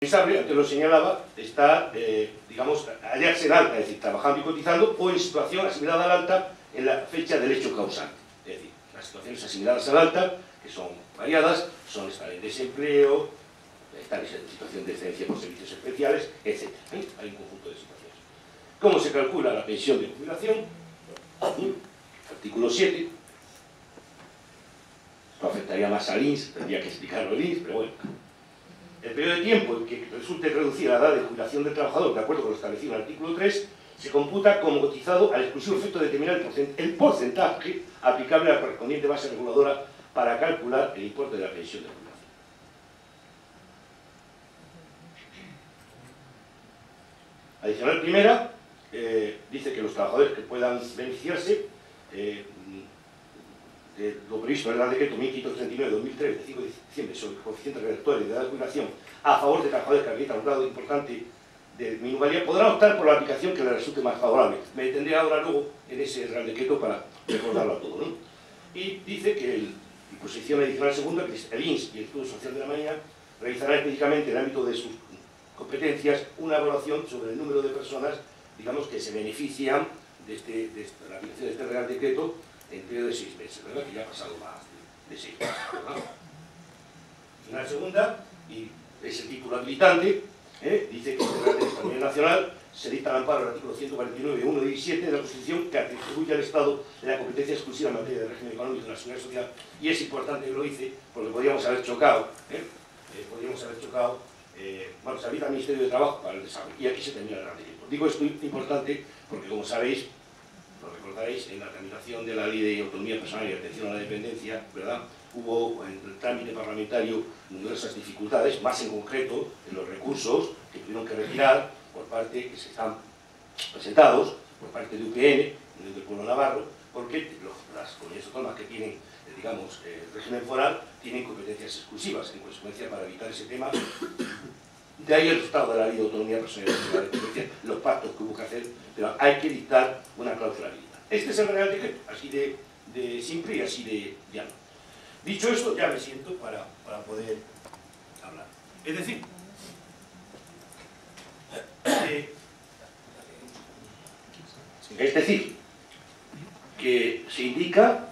antes lo señalaba, está, digamos, hallarse en alta, es decir, trabajando y cotizando, o en situación asimilada al alta en la fecha del hecho causante. Es decir, las situaciones asimiladas al alta, que son variadas, son estar en desempleo, estar en situación de excedencia por servicios especiales, etc. Hay un conjunto de situaciones. ¿Cómo se calcula la pensión de jubilación? Artículo 7. Esto afectaría más al INS, tendría que explicarlo el INS, pero bueno. El periodo de tiempo en que resulte reducida la edad de jubilación del trabajador, de acuerdo con lo establecido en el artículo 3, se computa como cotizado al exclusivo efecto de determinar el porcentaje aplicable a la correspondiente base reguladora para calcular el importe de la pensión de jubilación. Adicional primera, dice que los trabajadores que puedan beneficiarse de lo previsto en el Real Decreto 1539 de 2003, de 5 de diciembre, sobre el coeficiente redactor de edad de jubilación a favor de trabajadores que acreditan un grado importante de minusvalía, podrán optar por la aplicación que les resulte más favorable. Me detendré ahora luego en ese Real Decreto para recordarlo a todo, ¿no? Y dice que en posición adicional segunda, que es el INS y el Instituto Social de la Marina, realizarán específicamente en el ámbito de sus competencias una evaluación sobre el número de personas, digamos, que se benefician de la aplicación de este Real Decreto en periodo de 6 meses, ¿verdad? Que ya ha pasado más de 6 meses, ¿verdad? En la segunda, y es el título habilitante, dice que el Real Decreto a nivel nacional se dicta al amparo del artículo 149, 1 y 7 de la Constitución, que atribuye al Estado la competencia exclusiva en materia de régimen económico de la seguridad social, y es importante que lo dice, porque podríamos haber chocado, bueno, se habilita al Ministerio de Trabajo para el desarrollo, y aquí se termina el Real Decreto. Digo esto importante porque, como sabéis, lo recordaréis, en la tramitación de la Ley de Autonomía Personal y Atención a la Dependencia, ¿verdad?, hubo en el trámite parlamentario numerosas dificultades, más en concreto en los recursos que tuvieron que retirar por parte, que se están presentados por parte de UPN, del pueblo navarro, porque las comunidades autónomas que tienen, digamos, régimen foral, tienen competencias exclusivas, en consecuencia, para evitar ese tema. De ahí el resultado de la Ley de Autonomía Personal y Atención a la Dependencia, los pactos que hubo que hacer, pero hay que dictar una cláusula habilitante. Este es el Real Decreto, así de simple y así de llano. Dicho esto, ya me siento para poder hablar. Es decir, que se indica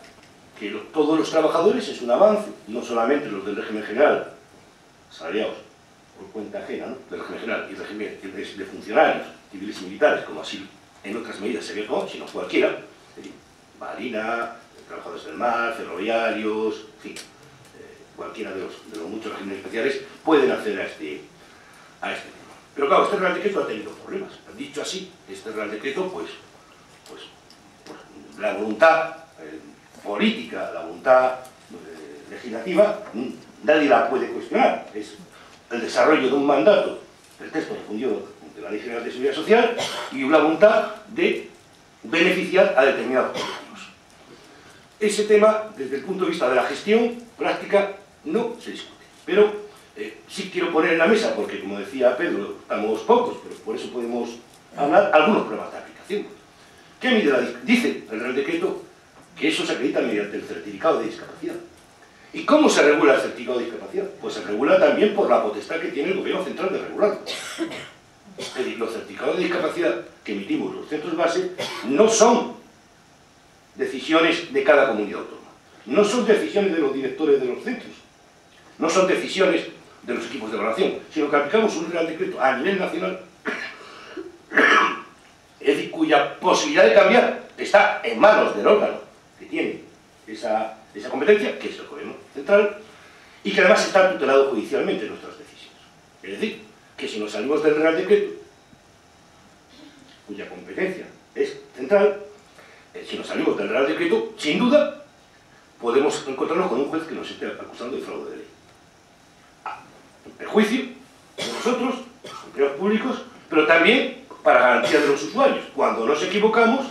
que todos los trabajadores es un avance, no solamente los del régimen general, asalariados por cuenta ajena, ¿no?, del régimen general y el régimen de funcionarios civiles y militares, como así en otras medidas se ve como, sino cualquiera, es decir, marina, trabajadores del mar, ferroviarios, en fin, cualquiera de los muchos regímenes especiales pueden acceder a este tema. Pero claro, este Real Decreto ha tenido problemas. Dicho así, este Real Decreto, pues la voluntad política, la voluntad legislativa, nadie la puede cuestionar. Es el desarrollo de un mandato, el texto difundido de la Ley General de Seguridad Social, y una voluntad de beneficiar a determinados colectivos. Ese tema, desde el punto de vista de la gestión práctica, no se discute. Pero sí quiero poner en la mesa, porque como decía Pedro, estamos pocos, pero por eso podemos hablar, algunos problemas de aplicación. ¿Qué mide dice el Real Decreto que eso se acredita mediante el certificado de discapacidad? ¿Y cómo se regula el certificado de discapacidad? Pues se regula también por la potestad que tiene el Gobierno Central de regularlo. Es decir, los certificados de discapacidad que emitimos los centros base no son decisiones de cada comunidad autónoma, no son decisiones de los directores de los centros, no son decisiones de los equipos de evaluación, sino que aplicamos un Real Decreto a nivel nacional, es decir, cuya posibilidad de cambiar está en manos del órgano que tiene esa competencia, que es el Gobierno Central, y que además está tutelado judicialmente en nuestras decisiones. Es decir, que si nos salimos del Real Decreto, cuya competencia es central, si nos salimos del Real Decreto, sin duda, podemos encontrarnos con un juez que nos esté acusando de fraude de ley. En perjuicio de nosotros, los empleados públicos, pero también para garantía de los usuarios. Cuando nos equivocamos,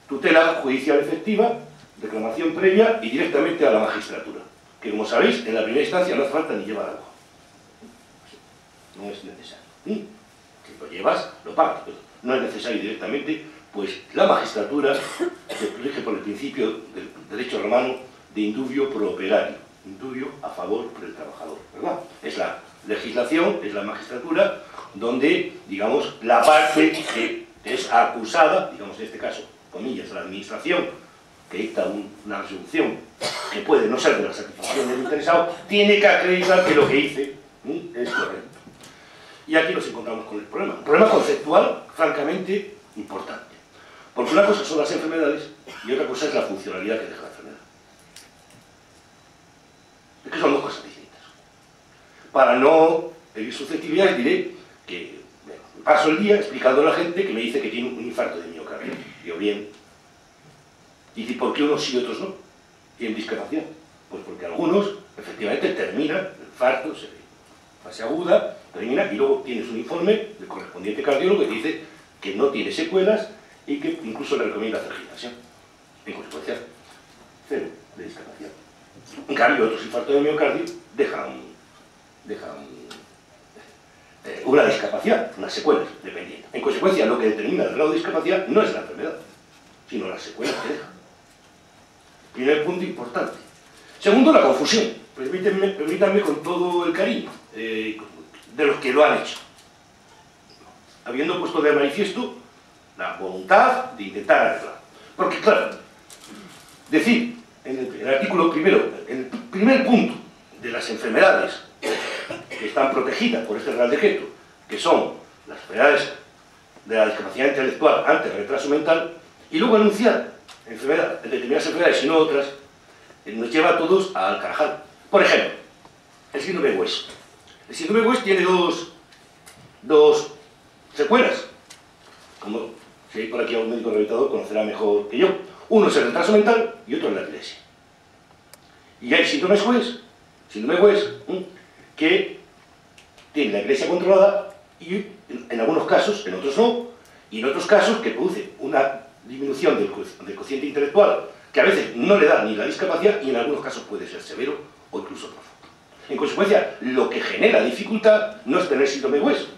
tutela judicial efectiva, reclamación previa y directamente a la magistratura, que, como sabéis, en la primera instancia no hace falta ni llevar agua. No es necesario. Si lo llevas, lo pagas, pero no es necesario directamente, pues la magistratura se rige por el principio del derecho romano de indubio pro operario, indubio a favor del trabajador, ¿verdad? Es la legislación es la magistratura, donde, digamos, la parte que es acusada, digamos en este caso, comillas, la administración, que dicta una resolución que puede no ser de la satisfacción del interesado, tiene que acreditar que lo que dice es correcto. Y aquí nos encontramos con el problema. Un problema conceptual, francamente, importante. Porque una cosa son las enfermedades y otra cosa es la funcionalidad que deja la enfermedad. Es que son dos cosas distintas. Para no herir susceptibilidades diré que paso el día explicando a la gente que me dice que tiene un infarto de miocardio. Digo, bien. Y dice, ¿por qué unos sí y otros no? Tienen discapacidad. Pues porque algunos, efectivamente, terminan el infarto, fase aguda, termina, y luego tienes un informe del correspondiente cardiólogo que dice que no tiene secuelas y que incluso le recomienda hacer gimnasia. En consecuencia, cero de discapacidad. En cambio, otros infartos de miocardio dejan una discapacidad, unas secuelas, dependiendo. En consecuencia, lo que determina el grado de discapacidad no es la enfermedad, sino las secuelas que deja. Primer punto importante. Segundo, la confusión. Permítanme con todo el cariño de los que lo han hecho. Habiendo puesto de manifiesto la voluntad de intentar arreglar. Porque, claro, decir en el artículo primero, en el primer punto de las enfermedades que están protegidas por este Real Decreto, que son las enfermedades de la discapacidad intelectual ante el retraso mental, y luego anunciar determinadas enfermedades y no otras, nos lleva a todos al carajal. Por ejemplo, el síndrome de West. El síndrome de West tiene dos secuelas. Como si hay por aquí algún médico rehabilitador conocerá mejor que yo. Uno es el retraso mental y otro es la epilepsia. Y hay síndrome West, que tiene la epilepsia controlada y en algunos casos, en otros no, y en otros casos que produce una disminución del cociente intelectual que a veces no le da ni la discapacidad y en algunos casos puede ser severo o incluso profundo. En consecuencia, lo que genera dificultad no es tener síndrome West.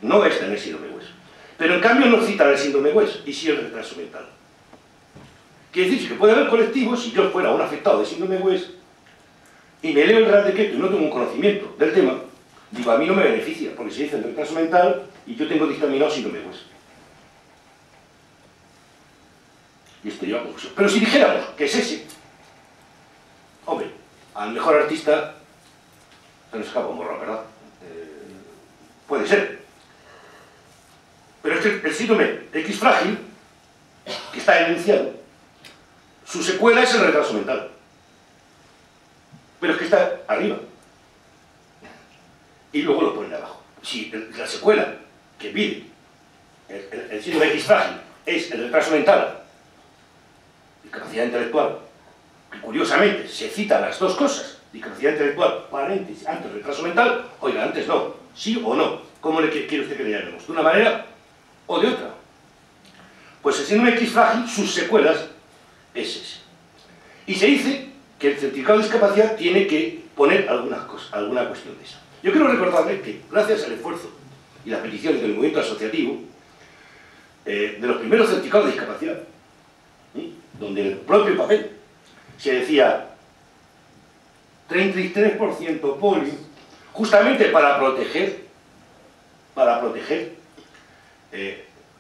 No es tener síndrome West. Pero en cambio no citan el síndrome West y sí el retraso mental. Quiere decir que puede haber colectivos, si yo fuera un afectado de síndrome West y me leo el Real Decreto y no tengo un conocimiento del tema, digo, a mí no me beneficia, porque se dice el retraso mental y yo tengo dictaminado síndrome West. Y esto lleva a confusión. Pero si dijéramos que es ese, hombre, al mejor artista se nos escapa un borrón, ¿verdad? Puede ser. Pero es que el síndrome X frágil, que está enunciado, su secuela es el retraso mental. Pero es que está arriba. Y luego lo ponen abajo. Si la secuela que pide el síndrome X frágil es el retraso mental, discapacidad intelectual, que curiosamente se citan las dos cosas, discapacidad intelectual, paréntesis, antes retraso mental, oiga, antes no, sí o no, ¿cómo le quiere usted que le llamemos? ¿De una manera o de otra? Pues el síndrome X frágil, sus secuelas, es ese. Y se dice que el certificado de discapacidad tiene que poner alguna cuestión de esa. Yo quiero recordarles que, gracias al esfuerzo y las peticiones del movimiento asociativo, de los primeros certificados de discapacidad, donde en el propio papel se decía 33% polio, justamente para proteger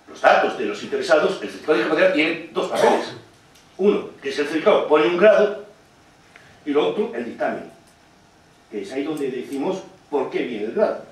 los datos de los interesados, el certificado de discapacidad tiene dos papeles. Uno, que es el certificado, pone un grado, y lo otro, el dictamen, que es ahí donde decimos por qué viene el grado.